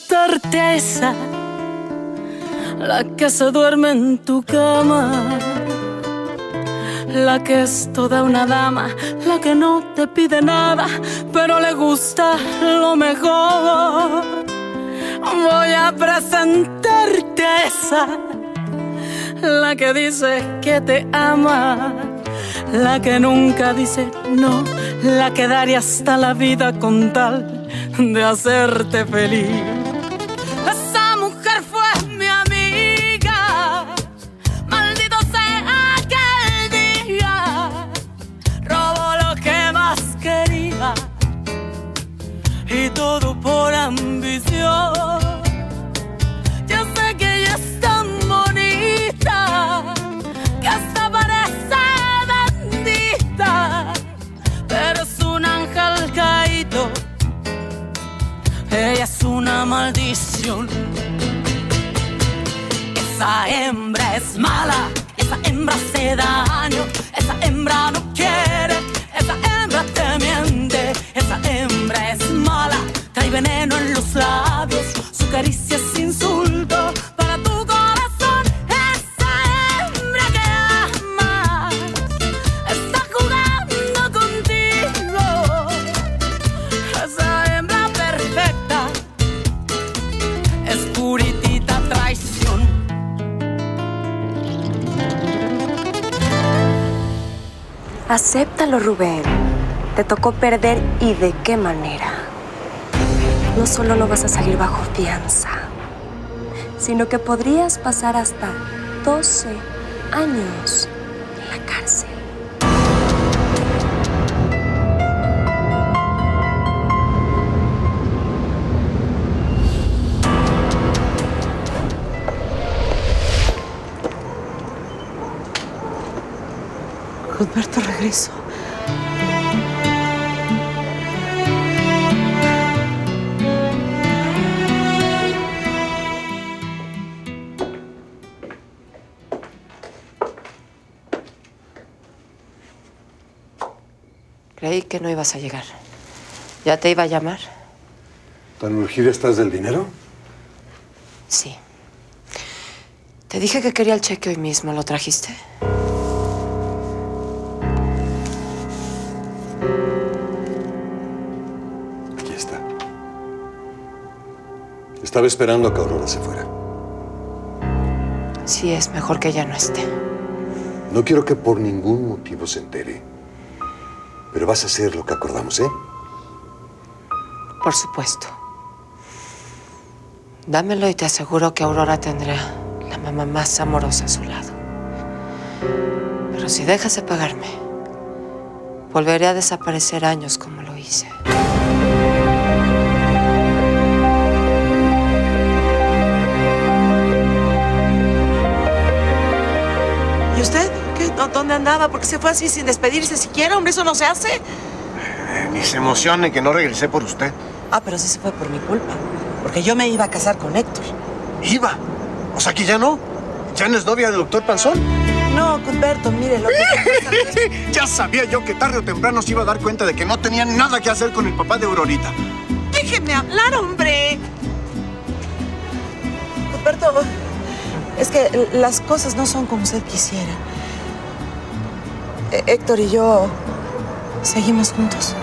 presentarte la que se duerme en tu cama, la que es toda una dama, la que no te pide nada, pero le gusta lo mejor. Voy a presentarte la que dice que te ama, la que nunca dice no, la que daría hasta la vida con tal de hacerte feliz. Esa mujer fue mi amiga, maldito sea aquel día, robó lo que más quería y todo por ambición. Yo sé que ella es tan bonita que hasta parece bendita, pero es un ángel caído, ella es una maldición. Esa hembra es mala, esa hembra hace daño, esa hembra no quiere, esa hembra te miente, esa hembra es mala, trae veneno en los labios, su caricia es insulto para tu corazón. Esa hembra que amas está jugando contigo, esa hembra perfecta es puritita traición. Acéptalo, Rubén. Te tocó perder, ¿y de qué manera? No solo no vas a salir bajo fianza, sino que podrías pasar hasta 12 años en la cárcel. Cuthberto, regreso. Creí que no ibas a llegar. ¿Ya te iba a llamar? ¿Tan urgida estás del dinero? Sí. Te dije que quería el cheque hoy mismo. ¿Lo trajiste? Aquí está. Estaba esperando a que Aurora se fuera. Sí, es mejor que ella no esté. No quiero que por ningún motivo se entere. Pero vas a hacer lo que acordamos, ¿eh? Por supuesto. Dámelo y te aseguro que Aurora tendrá la mamá más amorosa a su lado. Pero si dejas de pagarme, volveré a desaparecer años como lo hice. ¿Y usted? ¿Qué? ¿Dónde andaba? ¿Por qué se fue así sin despedirse siquiera? Hombre, eso no se hace. Ni se emocione que no regresé por usted. Ah, pero sí se fue por mi culpa. Porque yo me iba a casar con Héctor. ¿Iba? O sea que ya no. ¿Ya no es novia del doctor Panzón? No, Cuthberto, mire, lo que... Ya sabía yo que tarde o temprano se iba a dar cuenta de que no tenía nada que hacer con el papá de Aurorita. Déjeme hablar, hombre. Cuthberto, es que las cosas no son como usted quisiera. Héctor y yo seguimos juntos.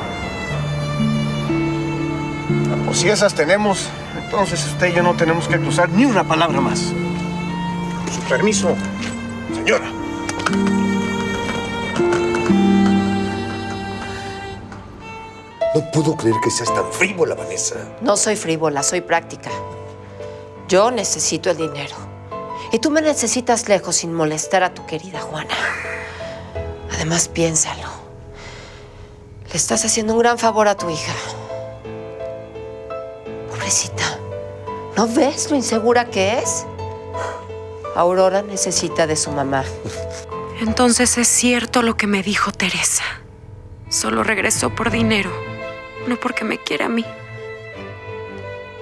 Pues si esas tenemos, entonces usted y yo no tenemos que cruzar ni una palabra más. Con su permiso, señora. No puedo creer que seas tan frívola, Vanessa. No soy frívola, soy práctica. Yo necesito el dinero. Y tú me necesitas lejos sin molestar a tu querida Juana. Además, piénsalo. Le estás haciendo un gran favor a tu hija. Pobrecita, ¿no ves lo insegura que es? Aurora necesita de su mamá. Entonces es cierto lo que me dijo Teresa. Solo regresó por dinero, no porque me quiera a mí.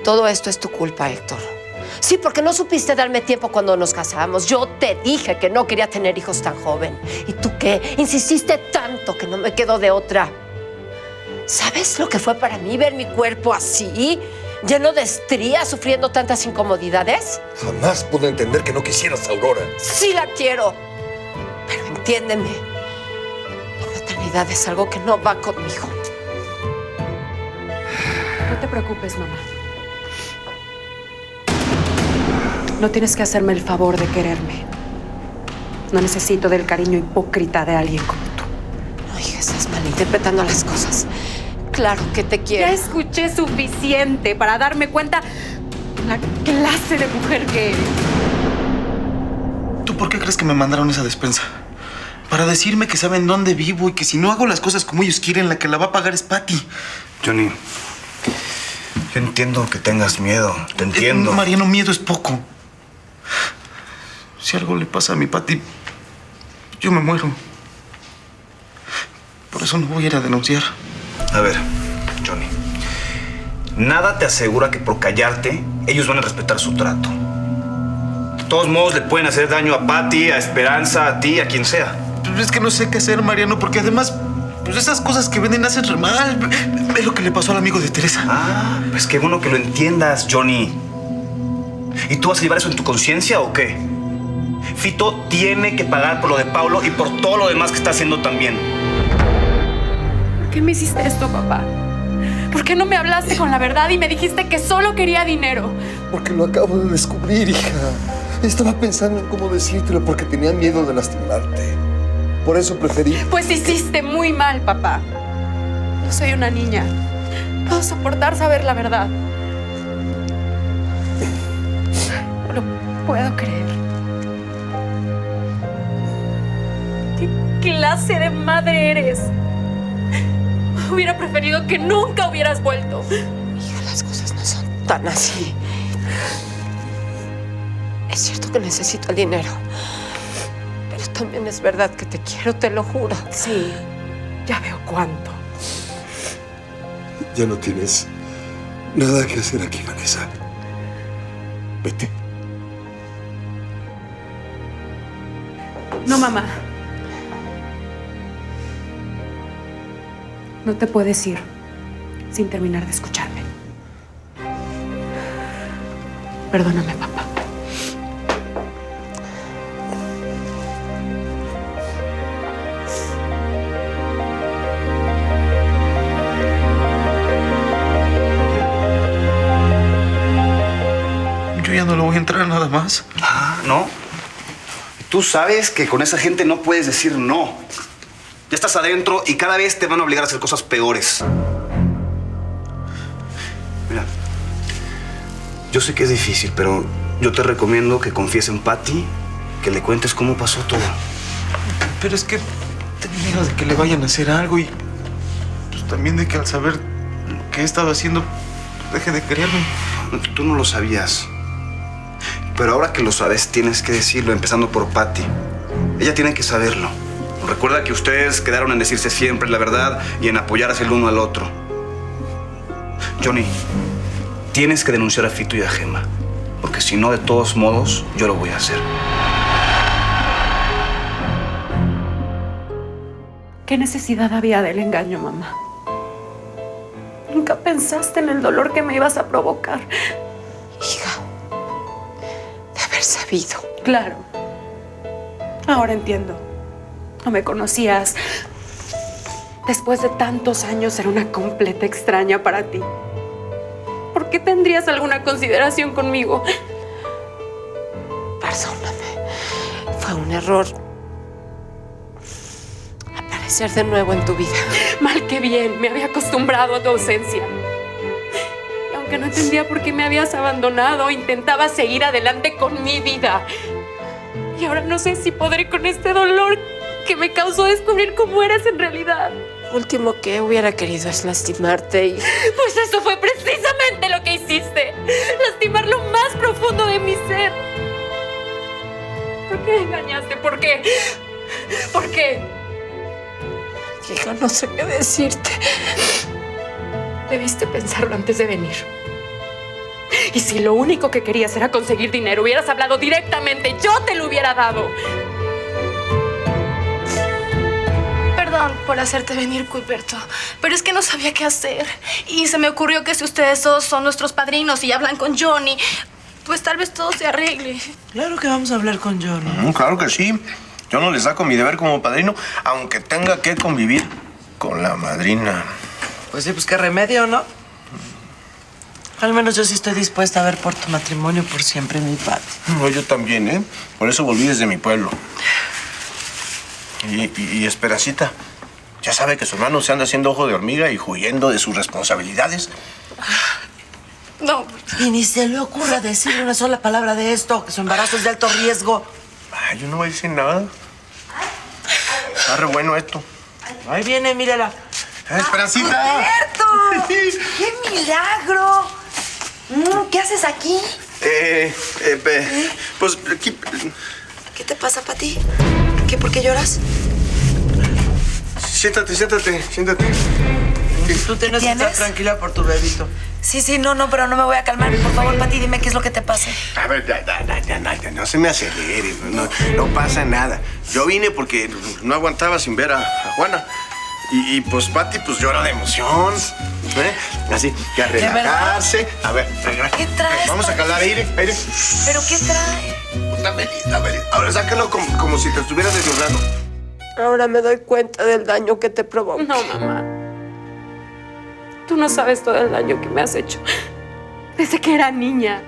Todo esto es tu culpa, Héctor. Sí, porque no supiste darme tiempo cuando nos casamos. Yo te dije que no quería tener hijos tan joven. ¿Y tú qué? Insististe tanto que no me quedó de otra. ¿Sabes lo que fue para mí ver mi cuerpo así? lleno de estrías, sufriendo tantas incomodidades? Jamás pude entender que no quisieras a Aurora. Sí la quiero, pero entiéndeme. La maternidad es algo que no va conmigo. No te preocupes, mamá. No tienes que hacerme el favor de quererme. No necesito del cariño hipócrita de alguien como tú. No, hija, estás malinterpretando las cosas. Claro que te quiero. Ya escuché suficiente para darme cuenta de la clase de mujer que eres. ¿Tú por qué crees que me mandaron esa despensa? Para decirme que saben dónde vivo y que si no hago las cosas como ellos quieren, la que la va a pagar es Patty. Johnny, yo entiendo que tengas miedo, te entiendo. Mariano, miedo es poco. Si algo le pasa a mi Patty, yo me muero. Por eso no voy a ir a denunciar. A ver, Johnny, nada te asegura que por callarte ellos van a respetar su trato. De todos modos le pueden hacer daño a Patty, a Esperanza, a ti, a quien sea. Pero es que no sé qué hacer, Mariano, porque además, pues esas cosas que venden hacen re mal. Ve lo que le pasó al amigo de Teresa. Ah, pues qué bueno que lo entiendas, Johnny. ¿Y tú vas a llevar eso en tu conciencia o qué? Fito tiene que pagar por lo de Paulo y por todo lo demás que está haciendo también. ¿Por qué me hiciste esto, papá? ¿Por qué no me hablaste con la verdad y me dijiste que solo quería dinero? Porque lo acabo de descubrir, hija. Estaba pensando en cómo decírtelo porque tenía miedo de lastimarte. Por eso preferí... Pues hiciste muy mal, papá. No soy una niña. Puedo soportar saber la verdad. No lo puedo creer. ¿Qué clase de madre eres? Hubiera preferido que nunca hubieras vuelto. Hija, las cosas no son tan así. Es cierto que necesito el dinero. Pero también es verdad que te quiero, te lo juro. Sí, ya veo cuánto. Ya no tienes nada que hacer aquí, Vanessa. Vete. No, mamá. No te puedes ir sin terminar de escucharme. Perdóname, papá. Yo ya no le voy a entrar nada más. Ah, ¿no? Tú sabes que con esa gente no puedes decir no. Ya estás adentro y cada vez te van a obligar a hacer cosas peores. Mira, yo sé que es difícil, pero yo te recomiendo que confíes en Patty, que le cuentes cómo pasó todo. Pero es que tengo miedo de que le vayan a hacer algo y pues, también de que al saber lo que he estado haciendo, deje de quererme. Tú no lo sabías. Pero ahora que lo sabes, tienes que decirlo, empezando por Patty. Ella tiene que saberlo. Recuerda que ustedes quedaron en decirse siempre la verdad y en apoyarse el uno al otro. Johnny, tienes que denunciar a Fito y a Gemma. Porque si no, de todos modos, yo lo voy a hacer. ¿Qué necesidad había del engaño, mamá? Nunca pensaste en el dolor que me ibas a provocar. Hija, de haber sabido. Claro. Ahora entiendo. No me conocías. Después de tantos años era una completa extraña para ti. ¿Por qué tendrías alguna consideración conmigo? Perdóname. Fue un error aparecer de nuevo en tu vida. Mal que bien, me había acostumbrado a tu ausencia. Y aunque no entendía por qué me habías abandonado, intentaba seguir adelante con mi vida. Y ahora no sé si podré con este dolor que me causó descubrir cómo eres en realidad. Lo último que hubiera querido es lastimarte y... Pues eso fue precisamente lo que hiciste. Lastimar lo más profundo de mi ser. ¿Por qué me engañaste? ¿Por qué? ¿Por qué? Hija, no sé qué decirte. Debiste pensarlo antes de venir. Y si lo único que querías era conseguir dinero, hubieras hablado directamente. Yo te lo hubiera dado. Perdón por hacerte venir, Cuiberto, pero es que no sabía qué hacer. Y se me ocurrió que si ustedes dos son nuestros padrinos y hablan con Johnny, pues tal vez todo se arregle. Claro que vamos a hablar con Johnny. Claro que sí. Yo no le saco mi deber como padrino, aunque tenga que convivir con la madrina. Pues sí, pues qué remedio, ¿no? Al menos yo sí estoy dispuesta a ver por tu matrimonio por siempre, mi Pati. No, yo también, ¿eh? Por eso volví desde mi pueblo. Y Esperancita, ya sabe que su hermano se anda haciendo ojo de hormiga y huyendo de sus responsabilidades. No. Y ni se le ocurra decirle una sola palabra de esto, que su embarazo es de alto riesgo. Ay, yo no voy a decir nada. Está re bueno esto. Ahí viene, mírala. ¡Esperancita! ¡Alberto! ¡Qué milagro! ¿Qué haces aquí? Pues aquí... ¿Qué te pasa, Pati? ¿Por qué lloras? Siéntate. Tú tienes que estar tranquila por tu bebito. Sí, no, pero no me voy a calmar. Por favor, Pati, dime qué es lo que te pasa. A ver, ya, no se me acelere. No pasa nada. Yo vine porque no aguantaba sin ver a Juana. Y pues Pati pues llora de emoción. Así que a relajarse. A ver, ¿Qué traes? Vamos a calar aire. ¿Pero qué trae? Está feliz. Ahora sácalo como si te estuvieras desnudrando. Ahora me doy cuenta del daño que te provoqué. No, mamá. Tú no sabes todo el daño que me has hecho. Desde que era niña.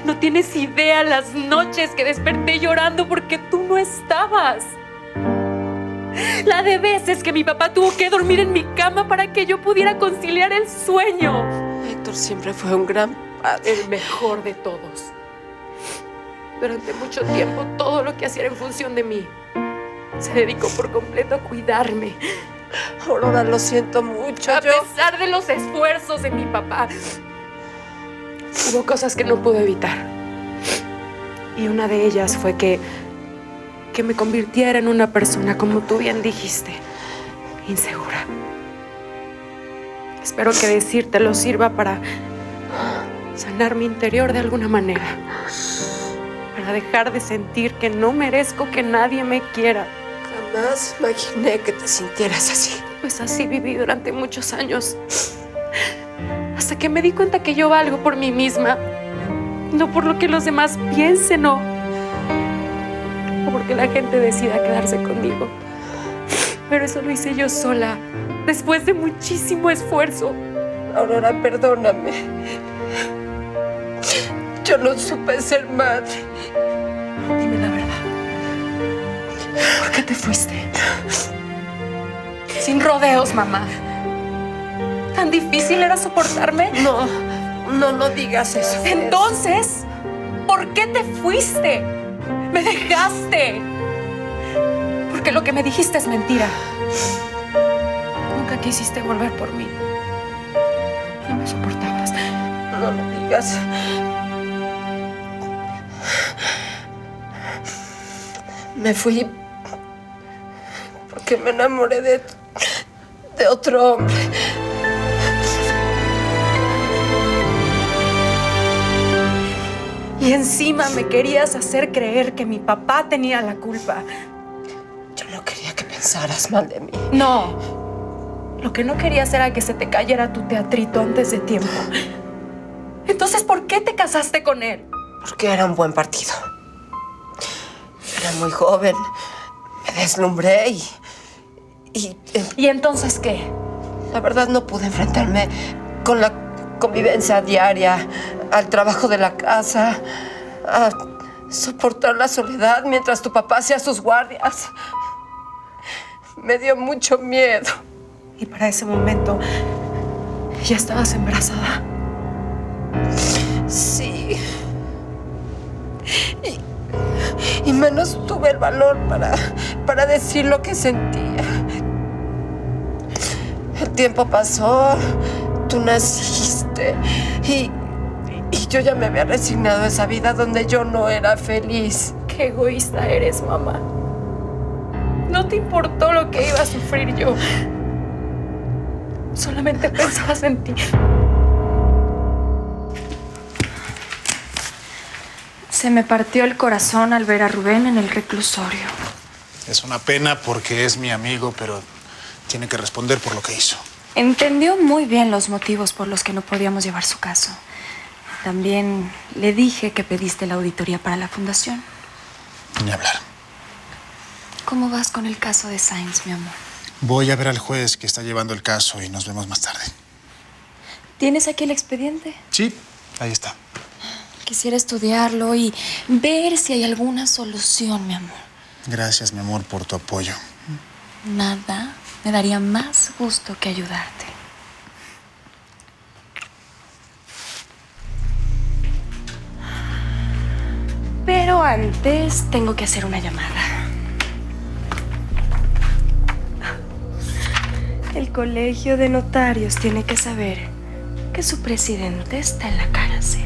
No tienes idea las noches que desperté llorando porque tú no estabas. La de veces que mi papá tuvo que dormir en mi cama para que yo pudiera conciliar el sueño. Héctor siempre fue un gran padre. El mejor de todos. Durante mucho tiempo, todo lo que hacía era en función de mí. Se dedicó por completo a cuidarme. Aurora, lo siento mucho. A pesar de los esfuerzos de mi papá, hubo cosas que no pude evitar. Y una de ellas fue que me convirtiera en una persona, como tú bien dijiste, insegura. Espero que decírtelo sirva para sanar mi interior de alguna manera. Para dejar de sentir que no merezco que nadie me quiera. Jamás imaginé que te sintieras así. Pues así viví durante muchos años. Hasta que me di cuenta que yo valgo por mí misma. No por lo que los demás piensen o porque la gente decida quedarse conmigo. Pero eso lo hice yo sola, después de muchísimo esfuerzo. Aurora, perdóname. Yo no supe ser madre. Dime la verdad. ¿Por qué te fuiste? Sin rodeos, mamá. ¿Tan difícil era soportarme? No digas eso. Entonces, ¿por qué te fuiste? ¡Me dejaste! Porque lo que me dijiste es mentira. Nunca quisiste volver por mí. No me soportabas. No lo digas. Me fui porque me enamoré de otro hombre. Y encima me querías hacer creer que mi papá tenía la culpa. Yo no quería que pensaras mal de mí. No. Lo que no querías era que se te cayera tu teatrito antes de tiempo. Entonces, ¿por qué te casaste con él? Porque era un buen partido. Era muy joven. Me deslumbré ¿Y entonces qué? La verdad no pude enfrentarme con la convivencia diaria, al trabajo de la casa, a soportar la soledad mientras tu papá hacía sus guardias. Me dio mucho miedo. Y para ese momento, ¿ya estabas embarazada? Sí. Y menos tuve el valor para decir lo que sentía. El tiempo pasó, tú naciste y yo ya me había resignado a esa vida donde yo no era feliz. Qué egoísta eres, mamá. No te importó lo que iba a sufrir yo. Solamente pensabas en ti. Se me partió el corazón al ver a Rubén en el reclusorio. Es una pena porque es mi amigo, pero tiene que responder por lo que hizo. Entendió muy bien los motivos por los que no podíamos llevar su caso. También le dije que pediste la auditoría para la fundación. Ni hablar. ¿Cómo vas con el caso de Sainz, mi amor? Voy a ver al juez que está llevando el caso y nos vemos más tarde. ¿Tienes aquí el expediente? Sí, ahí está. Quisiera estudiarlo y ver si hay alguna solución, mi amor. Gracias, mi amor, por tu apoyo. Nada me daría más gusto que ayudarte. Pero antes tengo que hacer una llamada. El Colegio de Notarios tiene que saber que su presidente está en la cárcel.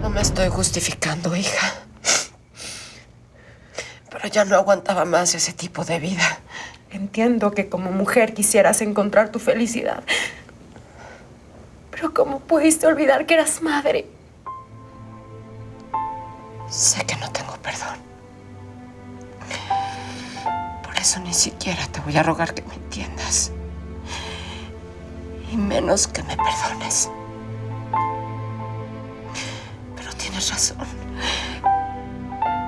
No me estoy justificando, hija. Pero ya no aguantaba más ese tipo de vida. Entiendo que como mujer quisieras encontrar tu felicidad. Pero ¿cómo pudiste olvidar que eras madre? Sé que no tengo perdón. Por eso ni siquiera te voy a rogar que me entiendas. Y menos que me perdones. Pero tienes razón.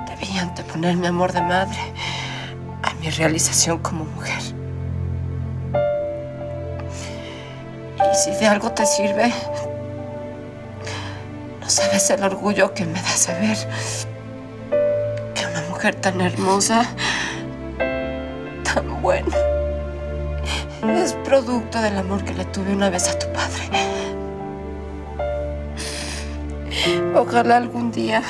Debí anteponer mi amor de madre a mi realización como mujer. Y si de algo te sirve, no sabes el orgullo que me da saber que una mujer tan hermosa, tan buena, es producto del amor que le tuve una vez a tu padre. Ojalá algún día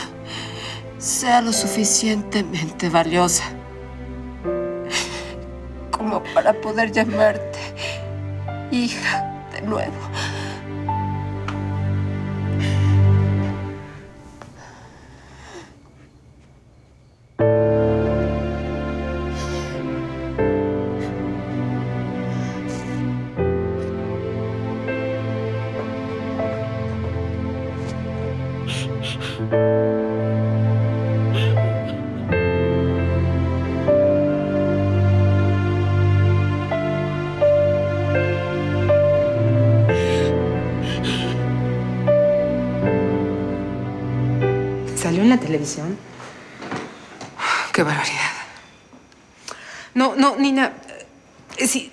sea lo suficientemente valiosa como para poder llamarte hija de nuevo. ¿Salió en la televisión? ¡Qué barbaridad! No, Nina. Sí,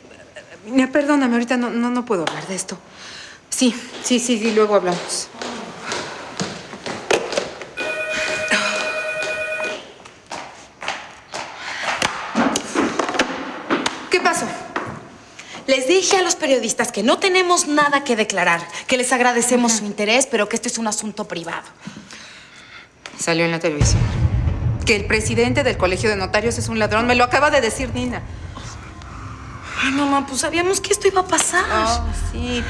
Nina, perdóname, ahorita no puedo hablar de esto. Sí, luego hablamos. ¿Qué pasó? Les dije a los periodistas que no tenemos nada que declarar, que les agradecemos su interés, pero que este es un asunto privado. Salió en la televisión. Que el presidente del Colegio de Notarios es un ladrón. Me lo acaba de decir Nina. Ay, mamá, pues sabíamos que esto iba a pasar. Oh, sí.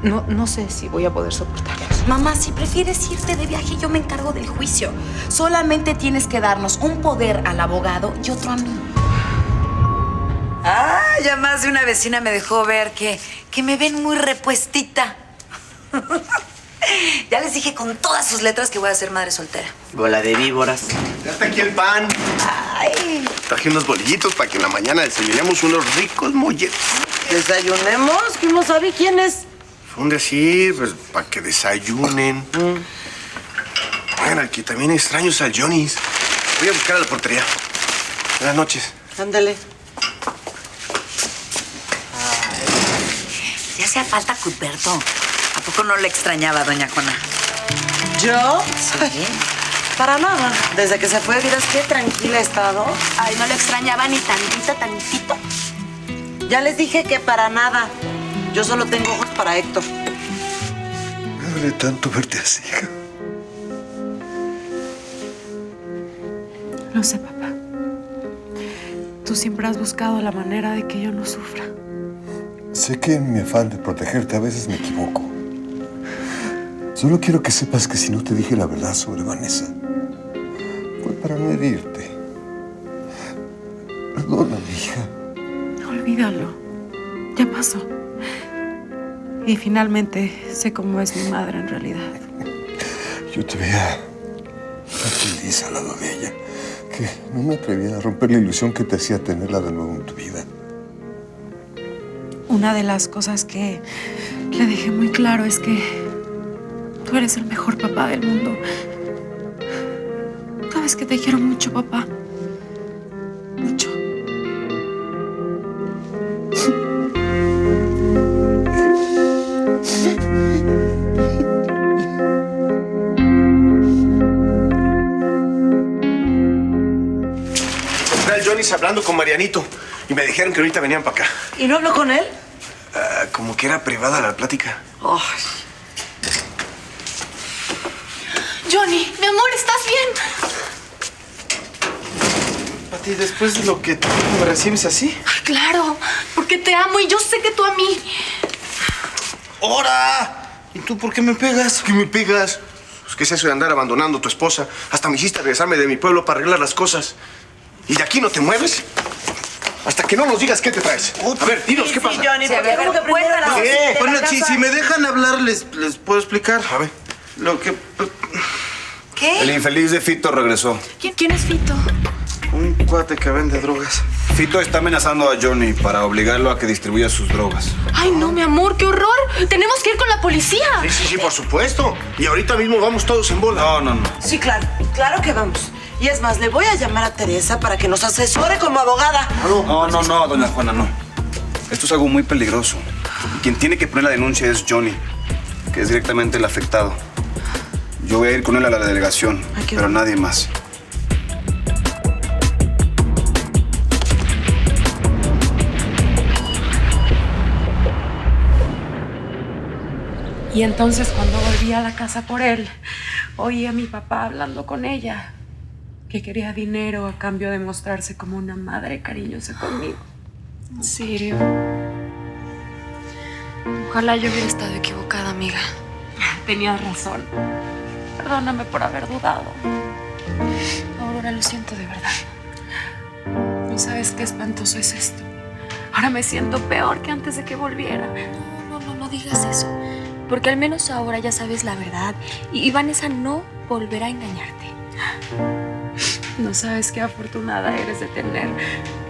No sé si voy a poder soportarlo. Mamá, si prefieres irte de viaje, yo me encargo del juicio. Solamente tienes que darnos un poder al abogado y otro a mí. Ah, ya más de una vecina me dejó ver que me ven muy repuestita. Ya les dije con todas sus letras que voy a ser madre soltera. Bola de víboras. Ya está aquí el pan. Ay. Traje unos bolillitos para que en la mañana desayunemos unos ricos molletos. ¿Desayunemos? ¿Quién no sabe quién es? Fue un decir, pues, para que desayunen. Bueno, aquí también extraños al Johnny's. Voy a buscar a la portería. Buenas noches. Ándale. Ya hacía falta Cuthberto. ¿A poco no le extrañaba a doña Juana? ¿Yo? Sí. Para nada. Desde que se fue, ¿vieras qué tranquila he estado? Ay, no le extrañaba ni tantito. Ya les dije que para nada. Yo solo tengo ojos para Héctor. Me duele tanto verte así, hija. Lo sé, papá. Tú siempre has buscado la manera de que yo no sufra. Sé que en mi afán de protegerte a veces me equivoco. Solo quiero que sepas que si no te dije la verdad sobre Vanessa, fue para no herirte. Perdóname, hija. Olvídalo. Ya pasó. Y finalmente sé cómo es mi madre en realidad. Yo te veía tan feliz al lado de ella. que no me atrevía a romper la ilusión que te hacía tenerla de nuevo en tu vida. Una de las cosas que le dejé muy claro es que tú eres el mejor papá del mundo. Sabes que te quiero mucho, papá. Mucho. Johnny hablando con Marianito y me dijeron que ahorita venían para acá. ¿Y no habló con él? Como que era privada la plática. Ay. Johnny, mi amor, ¿estás bien? Pati, después de lo que tú me recibes así. Ay, claro, porque te amo y yo sé que tú a mí. ¡Hora! ¿Y tú por qué me pegas? ¿Qué me pegas? Pues, ¿qué es eso de andar abandonando a tu esposa? Hasta me hiciste regresarme de mi pueblo para arreglar las cosas. ¿Y de aquí no te mueves? Hasta que no nos digas qué te traes. A ver, dinos, ¿qué pasa? Johnny, ¿por qué? ¿Cómo que cuéntanos. ¿Qué? Bueno, si me dejan hablar, les puedo explicar. A ver. Lo que... ¿Qué? El infeliz de Fito regresó. ¿Quién es Fito? Un cuate que vende drogas. Fito está amenazando a Johnny para obligarlo a que distribuya sus drogas. Ay, no, mi amor, qué horror. Tenemos que ir con la policía. Sí, por supuesto. Y ahorita mismo vamos todos en bola. No. Sí, claro que vamos. Y es más, le voy a llamar a Teresa para que nos asesore como abogada. No, doña Juana, no. Esto es algo muy peligroso. Quien tiene que poner la denuncia es Johnny, que es directamente el afectado. Yo voy a ir con él a la delegación, pero nadie más. Y entonces cuando volví a la casa por él, oí a mi papá hablando con ella, que quería dinero a cambio de mostrarse como una madre cariñosa conmigo. En serio. Ojalá yo hubiera estado equivocada, amiga. Tenías razón. Perdóname por haber dudado. Aurora, lo siento de verdad. No sabes qué espantoso es esto. Ahora me siento peor que antes de que volviera. No digas eso. Porque al menos ahora ya sabes la verdad. Y Vanessa no volverá a engañarte. No sabes qué afortunada eres de tener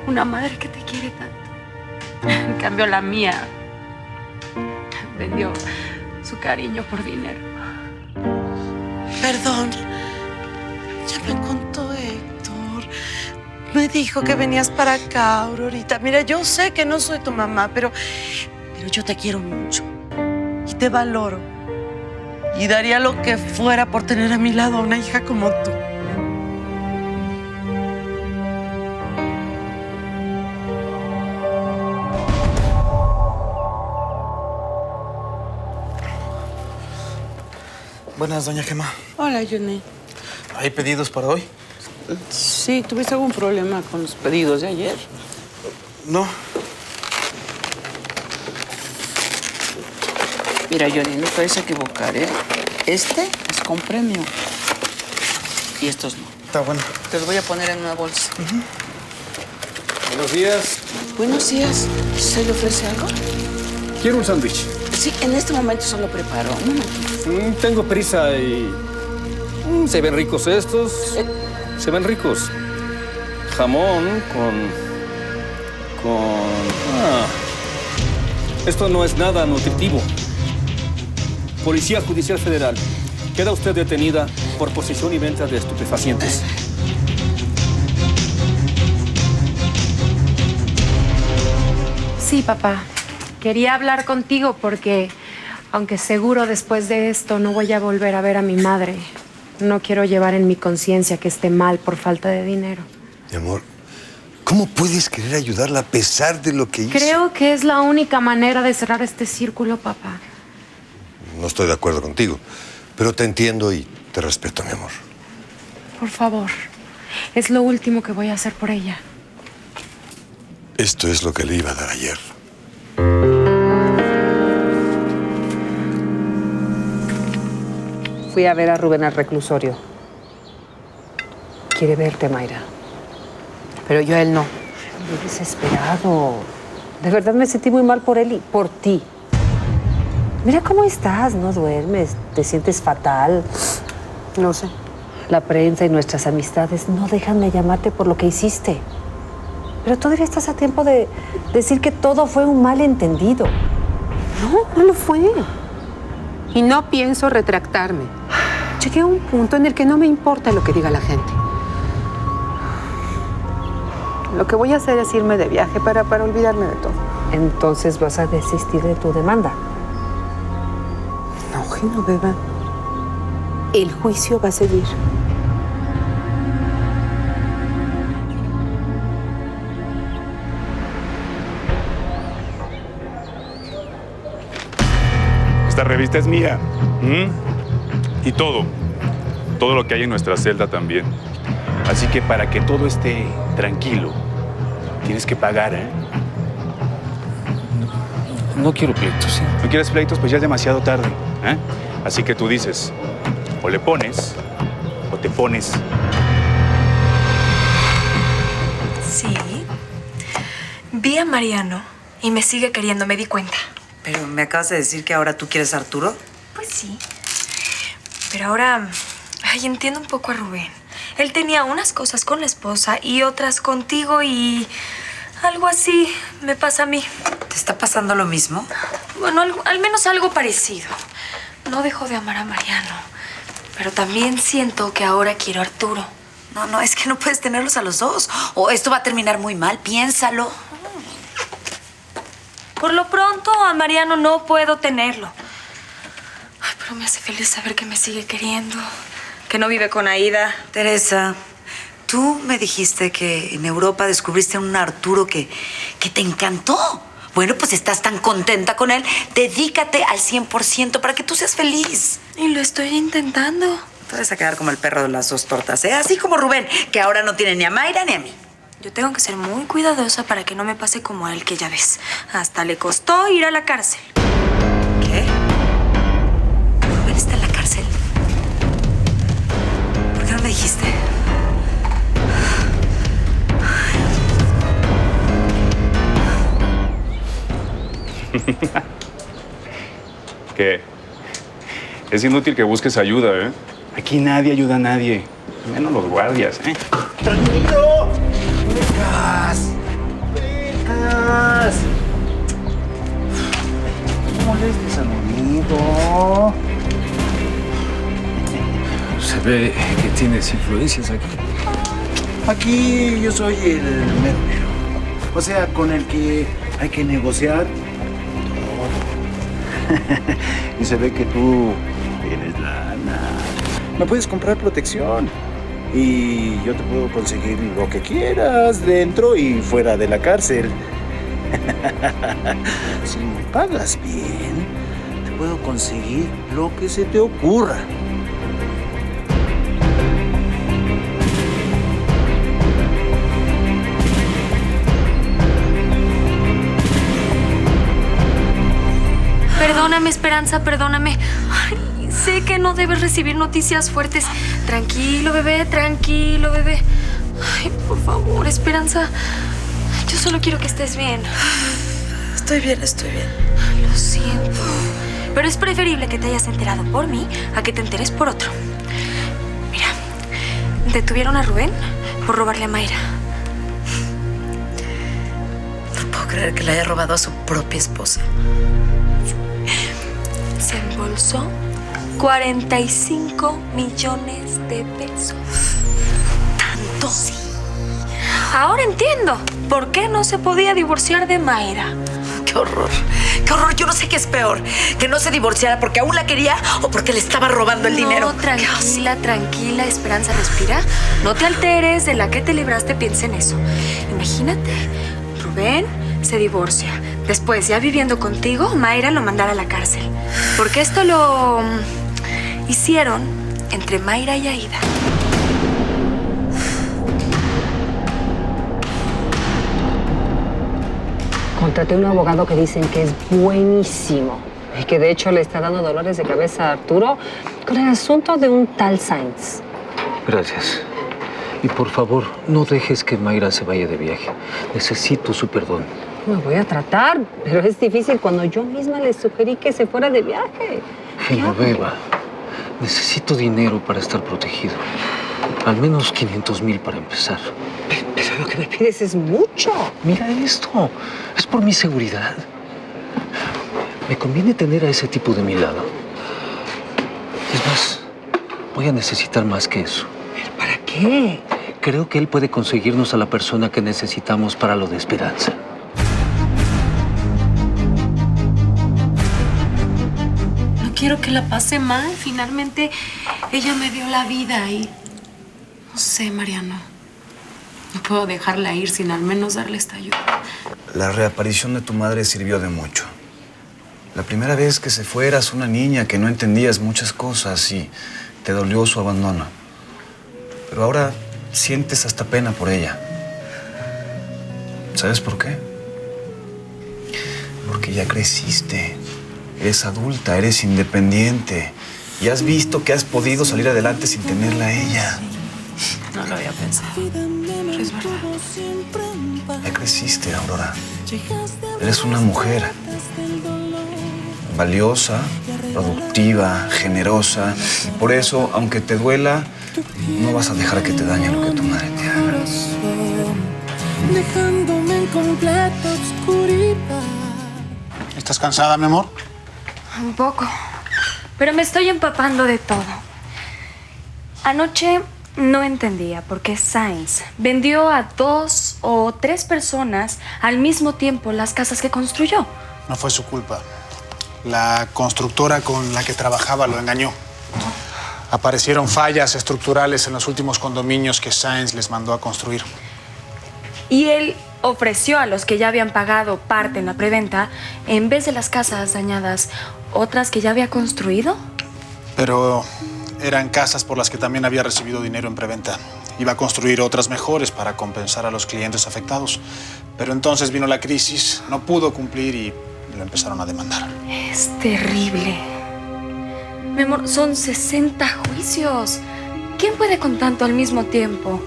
una madre que te quiere tanto. En cambio, la mía vendió su cariño por dinero. Perdón. Ya me contó Héctor. Me dijo que venías para acá, Aurorita. Mira, yo sé que no soy tu mamá, pero yo te quiero mucho. Y te valoro. Y daría lo que fuera por tener a mi lado a una hija como tú. Buenas, doña Gemma. Hola, Johnny. ¿Hay pedidos para hoy? Sí, ¿tuviste algún problema con los pedidos de ayer? No. Mira, Johnny, no puedes equivocar, ¿eh? Este es con premio. Y estos no. Está bueno. Te los voy a poner en una bolsa. Buenos días. Buenos días. ¿Se le ofrece algo? Quiero un sándwich. Sí, en este momento solo preparo. Un momentito. Tengo prisa y... se ven ricos estos. Se ven ricos. Jamón Esto no es nada nutritivo. Policía Judicial Federal. Queda usted detenida por posesión y venta de estupefacientes. Sí, papá. Quería hablar contigo porque, aunque seguro después de esto no voy a volver a ver a mi madre, no quiero llevar en mi conciencia que esté mal por falta de dinero. Mi amor, ¿cómo puedes querer ayudarla a pesar de lo que hizo? Creo que es la única manera de cerrar este círculo, papá. No estoy de acuerdo contigo, pero te entiendo y te respeto, mi amor. Por favor, es lo último que voy a hacer por ella. Esto es lo que le iba a dar ayer. Fui a ver a Rubén al reclusorio. Quiere verte, Mayra. Pero yo a él no. Muy desesperado. De verdad me sentí muy mal por él y por ti. Mira cómo estás, no duermes, te sientes fatal. No sé. La prensa y nuestras amistades no dejan de llamarte por lo que hiciste. Pero todavía estás a tiempo de decir que todo fue un malentendido. No lo fue. Y no pienso retractarme. Llegué a un punto en el que no me importa lo que diga la gente. Lo que voy a hacer es irme de viaje para olvidarme de todo. Entonces vas a desistir de tu demanda. No, Genoveva. El juicio va a seguir. Esta revista es mía. Y todo lo que hay en nuestra celda también. Así que para que todo esté tranquilo, tienes que pagar, ¿eh? No quiero pleitos, ¿sí? ¿No quieres pleitos? Pues ya es demasiado tarde, ¿eh? Así que tú dices, o le pones, o te pones. Sí. Vi a Mariano y me sigue queriendo, me di cuenta. Pero me acabas de decir que ahora tú quieres a Arturo. Pues sí. Pero ahora, entiendo un poco a Rubén. Él tenía unas cosas con la esposa y otras contigo y algo así me pasa a mí. ¿Te está pasando lo mismo? Bueno, al menos algo parecido. No dejo de amar a Mariano, pero también siento que ahora quiero a Arturo. No, es que no puedes tenerlos a los dos. O esto va a terminar muy mal, piénsalo. Por lo pronto, a Mariano no puedo tenerlo. Ay, pero me hace feliz saber que me sigue queriendo, que no vive con Aida. Teresa, tú me dijiste que en Europa descubriste a un Arturo que te encantó. Bueno, pues estás tan contenta con él, dedícate al 100% para que tú seas feliz. Y lo estoy intentando. Te vas a quedar como el perro de las dos tortas, ¿eh? Así como Rubén, que ahora no tiene ni a Mayra ni a mí. Yo tengo que ser muy cuidadosa para que no me pase como a él, que ya ves. Hasta le costó ir a la cárcel. ¿Qué? ¿Rubén está en la cárcel? ¿Por qué no me dijiste? ¿Qué? Es inútil que busques ayuda, ¿eh? Aquí nadie ayuda a nadie. Menos los guardias, ¿eh? ¡Tranquilo! ¡Becas! ¡Becas! No molestes al bonito. Se ve que tienes influencias aquí. Aquí yo soy el mero mero. O sea, con el que hay que negociar todo. Y se ve que tú tienes lana. Me puedes comprar protección. Y yo te puedo conseguir lo que quieras dentro y fuera de la cárcel. Si me pagas bien, te puedo conseguir lo que se te ocurra. Perdóname, Esperanza, perdóname. Ay, sé que no debes recibir noticias fuertes. Tranquilo, bebé, tranquilo, bebé. Ay, por favor, Esperanza. Yo solo quiero que estés bien. Estoy bien, estoy bien. Ay, lo siento. Pero es preferible que te hayas enterado por mí a que te enteres por otro. Mira, detuvieron a Rubén por robarle a Mayra. No puedo creer que le haya robado a su propia esposa. Se embolsó 45 millones de pesos. ¿Tanto? Sí. Ahora entiendo por qué no se podía divorciar de Mayra. ¡Qué horror! ¡Qué horror! Yo no sé qué es peor. Que no se divorciara porque aún la quería o porque le estaba robando el dinero. No, tranquila, tranquila, Esperanza, respira. No te alteres, de la que te libraste, piensa en eso. Imagínate, Rubén se divorcia. Después, ya viviendo contigo, Mayra lo mandara a la cárcel. Porque esto lo hicieron entre Mayra y Aida. Contraté un abogado que dicen que es buenísimo y que de hecho le está dando dolores de cabeza a Arturo con el asunto de un tal Sainz. Gracias. Y por favor, no dejes que Mayra se vaya de viaje. Necesito su perdón. Me voy a tratar, pero es difícil cuando yo misma le sugerí que se fuera de viaje. Genoveva, necesito dinero para estar protegido. Al menos 500,000 para empezar. Pero lo que me pides es mucho. Mira esto. Es por mi seguridad. Me conviene tener a ese tipo de mi lado. Es más, voy a necesitar más que eso. ¿Pero para qué? Creo que él puede conseguirnos a la persona que necesitamos para lo de Esperanza. No quiero que la pase mal. Finalmente, ella me dio la vida y... No sé, Mariano. No puedo dejarla ir sin al menos darle esta ayuda. La reaparición de tu madre sirvió de mucho. La primera vez que se fue eras una niña que no entendías muchas cosas y te dolió su abandono. Pero ahora sientes hasta pena por ella. ¿Sabes por qué? Porque ya creciste. Eres adulta, eres independiente. Y has visto que has podido salir adelante sin tenerla a ella. No lo había pensado. Pero es verdad. Ya creciste, Aurora. Eres una mujer valiosa, productiva, generosa. Y por eso, aunque te duela, no vas a dejar que te dañe lo que tu madre te haga. Dejándome en completa oscuridad. ¿Estás cansada, mi amor? Un poco. Pero me estoy empapando de todo. Anoche no entendía por qué Sainz vendió a 2 o 3 personas al mismo tiempo las casas que construyó. No fue su culpa. La constructora con la que trabajaba lo engañó. Aparecieron fallas estructurales en los últimos condominios que Sainz les mandó a construir. Y él ofreció a los que ya habían pagado parte en la preventa, en vez de las casas dañadas, otras que ya había construido. Pero eran casas por las que también había recibido dinero en preventa. Iba a construir otras mejores para compensar a los clientes afectados. Pero entonces vino la crisis, no pudo cumplir y lo empezaron a demandar. Es terrible. Mi amor, son 60 juicios. ¿Quién puede con tanto al mismo tiempo?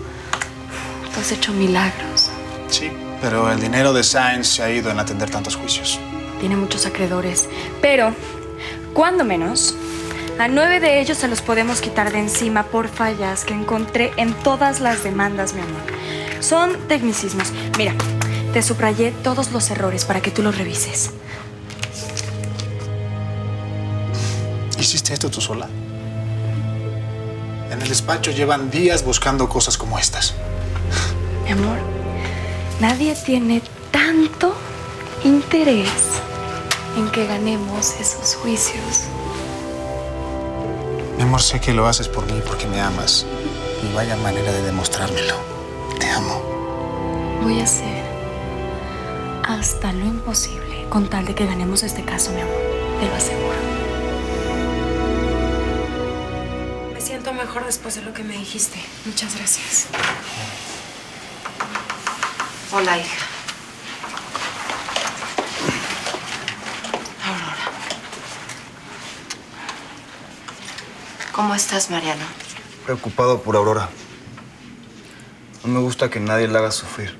Tú has hecho milagros. Sí, pero el dinero de Sainz se ha ido en atender tantos juicios. Tiene muchos acreedores. Pero, cuando menos, a 9 de ellos se los podemos quitar de encima por fallas que encontré en todas las demandas, mi amor. Son tecnicismos. Mira, te subrayé todos los errores para que tú los revises. ¿Hiciste esto tú sola? En el despacho llevan días buscando cosas como estas. Mi amor, nadie tiene tanto interés en que ganemos esos juicios. Mi amor, sé que lo haces por mí porque me amas. Y vaya manera de demostrármelo. Te amo. Voy a hacer hasta lo imposible con tal de que ganemos este caso, mi amor. Te lo aseguro. Me siento mejor después de lo que me dijiste. Muchas gracias. Hola, hija. Aurora. ¿Cómo estás, Mariano? Preocupado por Aurora. No me gusta que nadie la haga sufrir.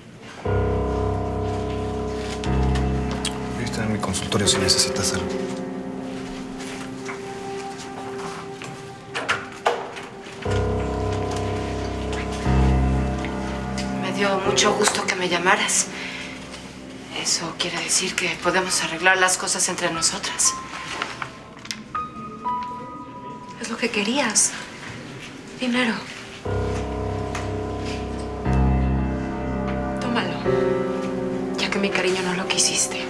Voy a estar en mi consultorio si necesitas algo. Me dio mucho gusto que me llamaras. Eso quiere decir que podemos arreglar las cosas entre nosotras. Es lo que querías. Dinero. Tómalo. Ya que mi cariño no lo quisiste.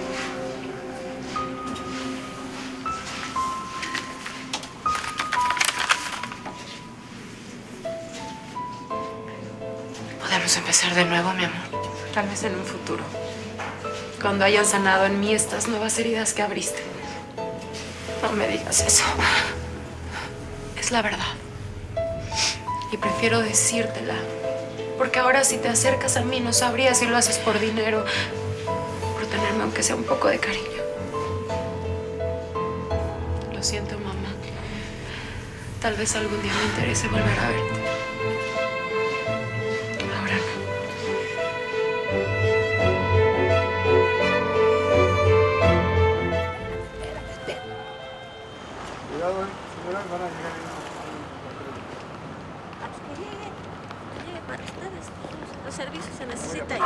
¿Podemos empezar de nuevo, mi amor? Tal vez en un futuro. Cuando hayan sanado en mí estas nuevas heridas que abriste. No me digas eso. Es la verdad. Y prefiero decírtela. Porque ahora si te acercas a mí no sabría si lo haces por dinero. Por tenerme aunque sea un poco de cariño. Lo siento, mamá. Tal vez algún día me interese volver a verte. Ahora no. Cuidado, señora, van a llegar. para ustedes. Los servicios se necesitan.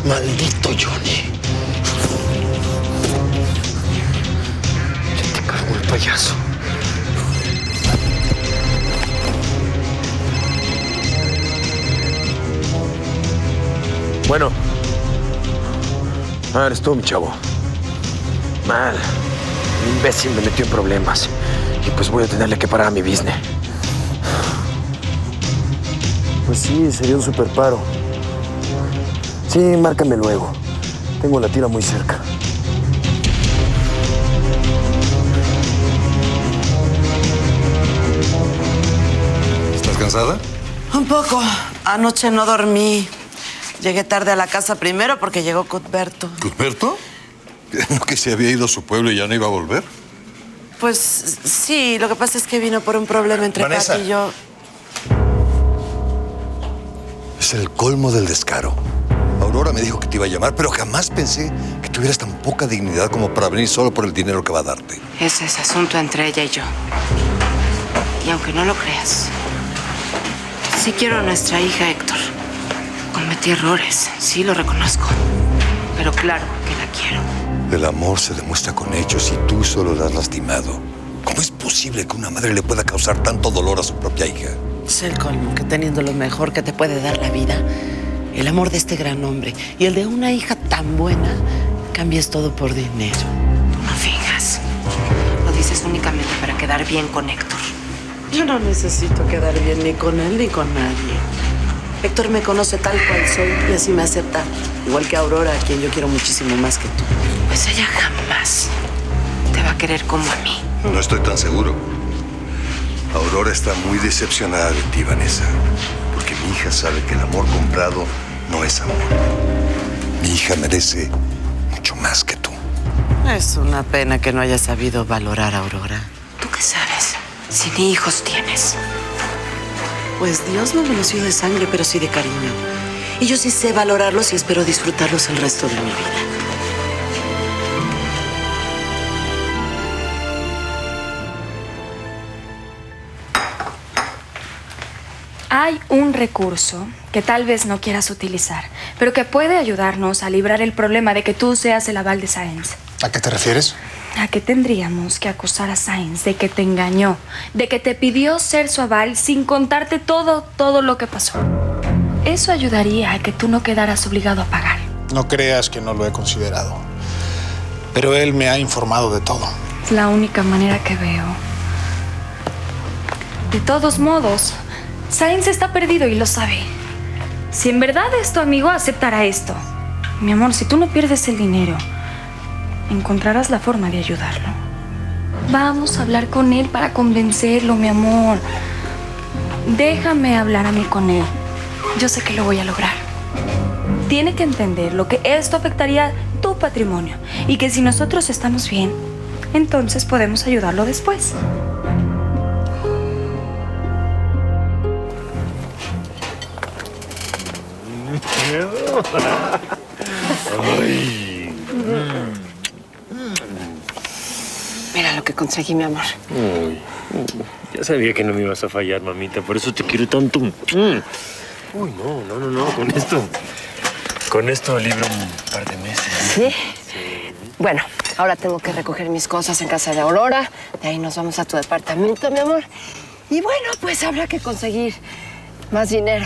Maldito Johnny. Ya te cargó el payaso. Bueno. Ah, eres tú, mi chavo. Mal. Un imbécil me metió en problemas. Y pues voy a tenerle que parar a mi business. Pues sí, sería un super paro. Sí, márcame luego. Tengo la tira muy cerca. ¿Estás cansada? Un poco. Anoche no dormí. Llegué tarde a la casa primero porque llegó Cuthberto. ¿Cuthberto? ¿No que se había ido a su pueblo y ya no iba a volver? Pues sí, lo que pasa es que vino por un problema entre Vanessa. Pati y yo. Es el colmo del descaro. Aurora me dijo que te iba a llamar, pero jamás pensé que tuvieras tan poca dignidad como para venir solo por el dinero que va a darte. Ese es asunto entre ella y yo. Y aunque no lo creas, sí quiero a nuestra hija, Héctor. Cometí errores, sí lo reconozco. Pero claro que la quiero. El amor se demuestra con hechos y tú solo la has lastimado. ¿Cómo es posible que una madre le pueda causar tanto dolor a su propia hija? Es el colmo que teniendo lo mejor que te puede dar la vida, el amor de este gran hombre y el de una hija tan buena, cambies todo por dinero. Tú no finjas. Lo dices únicamente para quedar bien con Héctor. Yo no necesito quedar bien ni con él ni con nadie. Héctor me conoce tal cual soy y así me acepta. Igual que Aurora, a quien yo quiero muchísimo más que tú. Pues ella jamás te va a querer como a mí. No estoy tan seguro. Aurora está muy decepcionada de ti, Vanessa. Porque mi hija sabe que el amor comprado no es amor. Mi hija merece mucho más que tú. Es una pena que no hayas sabido valorar a Aurora. ¿Tú qué sabes? Si ni hijos tienes. Pues Dios no me los dio de sangre, pero sí de cariño. Y yo sí sé valorarlos y espero disfrutarlos el resto de mi vida. Hay un recurso que tal vez no quieras utilizar, pero que puede ayudarnos a librar el problema de que tú seas el aval de Sáenz. ¿A qué te refieres? ¿A qué tendríamos que acusar a Sáenz de que te engañó, de que te pidió ser su aval sin contarte todo lo que pasó? Eso ayudaría a que tú no quedaras obligado a pagar. No creas que no lo he considerado. Pero él me ha informado de todo. Es la única manera que veo. De todos modos, Sáenz está perdido y lo sabe. Si en verdad es tu amigo, aceptará esto. Mi amor, si tú no pierdes el dinero, encontrarás la forma de ayudarlo. Vamos a hablar con él para convencerlo, mi amor. Déjame hablar a mí con él. Yo sé que lo voy a lograr. Tiene que entender lo que esto afectaría tu patrimonio y que si nosotros estamos bien, entonces podemos ayudarlo después. Ay. Mira lo que conseguí, mi amor. Uy, ya sabía que no me ibas a fallar, mamita. Por eso te quiero tanto. Uy, no. Con esto libro un par de meses. ¿Sí? Bueno, ahora tengo que recoger mis cosas en casa de Aurora. De ahí nos vamos a tu departamento, mi amor. Y bueno, pues habrá que conseguir más dinero.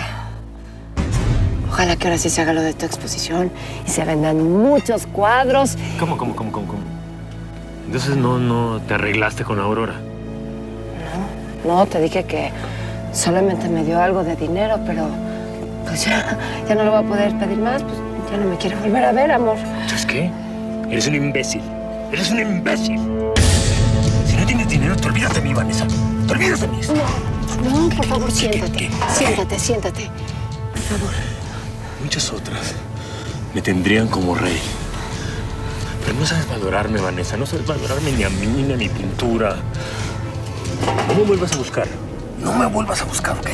Ojalá que ahora sí se haga lo de tu exposición y se vendan muchos cuadros. ¿Cómo? Entonces no te arreglaste con Aurora. No, te dije que solamente me dio algo de dinero, pero pues ya no lo voy a poder pedir más, pues ya no me quiere volver a ver, amor. ¿Sabes qué? Eres un imbécil. Eres un imbécil. Si no tienes dinero, te olvidas de mí, Vanessa. Te olvidas de mí. No, por favor, siéntate. Siéntate. Por favor. Muchas otras me tendrían como rey. Pero no sabes valorarme, Vanessa. No sabes valorarme ni a mí, ni a mi pintura. No me vuelvas a buscar. No me vuelvas a buscar, ¿ok?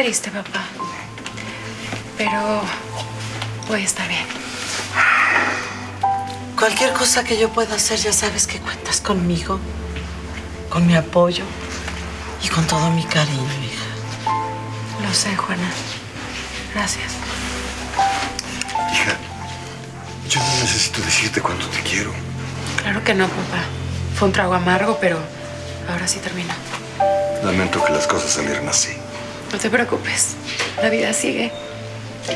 triste, papá. Pero voy a estar bien. Cualquier cosa que yo pueda hacer, ya sabes que cuentas conmigo, con mi apoyo y con todo mi cariño, hija. Lo sé, Juana. Gracias. Hija, yo no necesito decirte cuánto te quiero. Claro que no, papá. Fue un trago amargo, pero ahora sí termina. Lamento que las cosas salieran así. No te preocupes. La vida sigue.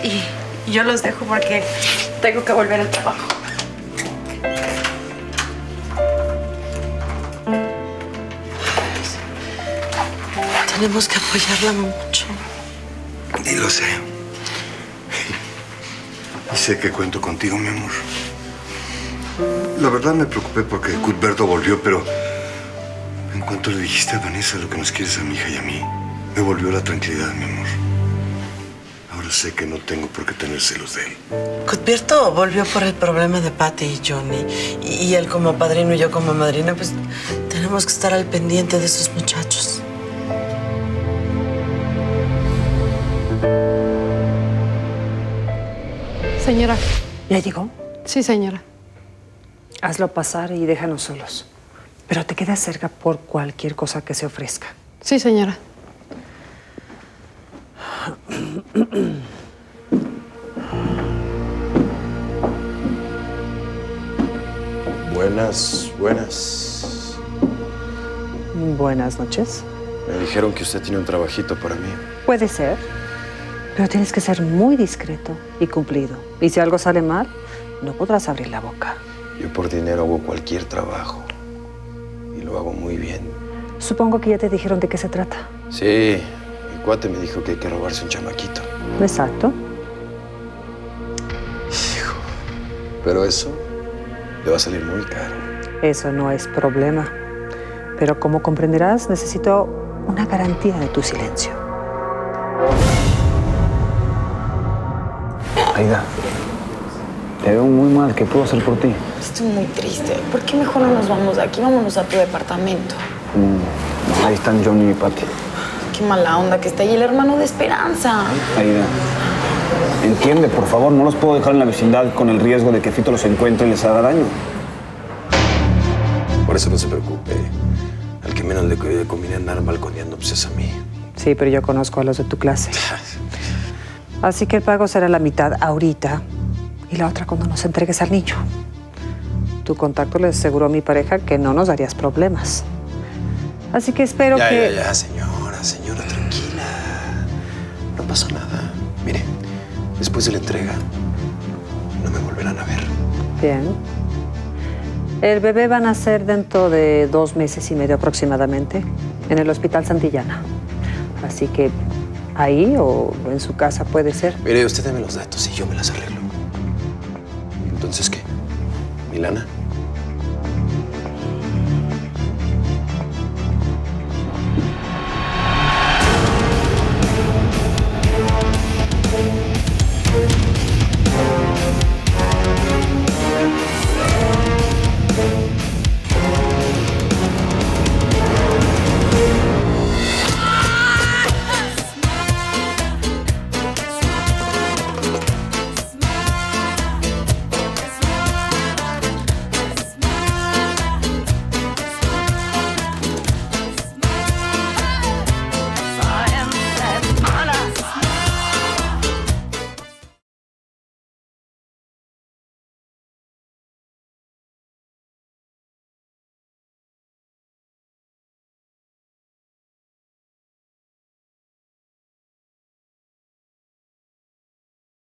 Y yo los dejo porque tengo que volver al trabajo. Tenemos que apoyarla mucho. Y lo sé. Y sé que cuento contigo, mi amor. La verdad me preocupé porque Cuthberto volvió, pero en cuanto le dijiste a Vanessa lo que nos quieres a mi hija y a mí, me volvió la tranquilidad, mi amor. Ahora sé que no tengo por qué tener celos de él. Cuthberto volvió por el problema de Patty y Johnny. Y él como padrino y yo como madrina, pues tenemos que estar al pendiente de esos muchachos. Señora. ¿Ya llegó? Sí, señora. Hazlo pasar y déjanos solos. Pero te quedas cerca por cualquier cosa que se ofrezca. Sí, señora. Buenas. Buenas noches. Me dijeron que usted tiene un trabajito para mí. Puede ser, pero tienes que ser muy discreto y cumplido. Y si algo sale mal, no podrás abrir la boca. Yo por dinero hago cualquier trabajo. Y lo hago muy bien. Supongo que ya te dijeron de qué se trata. Sí, mi cuate me dijo que hay que robarse un chamaquito. Exacto. Hijo, pero eso le va a salir muy caro. Eso no es problema. Pero como comprenderás, necesito una garantía de tu silencio. Aida, te veo muy mal. ¿Qué puedo hacer por ti? Estoy muy triste. ¿Por qué mejor no nos vamos de aquí? Vámonos a tu departamento. Ahí están Johnny y Patty. Qué mala onda que está ahí el hermano de Esperanza. Aida, entiende, por favor. No los puedo dejar en la vecindad con el riesgo de que Fito los encuentre y les haga daño. Por eso no se preocupe. Al que menos le conviene andar balconeando, pues es a mí. Sí, pero yo conozco a los de tu clase. Así que el pago será la mitad ahorita y la otra cuando nos entregues al niño. Tu contacto le aseguró a mi pareja que no nos darías problemas. Así que espero que... Ya, señora, tranquila. No pasa nada. Mire, después de la entrega, no me volverán a ver. Bien. El bebé va a nacer dentro de 2 meses y medio aproximadamente en el Hospital Santillana. Así que ahí o en su casa puede ser. Mire, usted deme los datos y yo me las arreglo. Entonces, ¿qué? ¿Mi lana?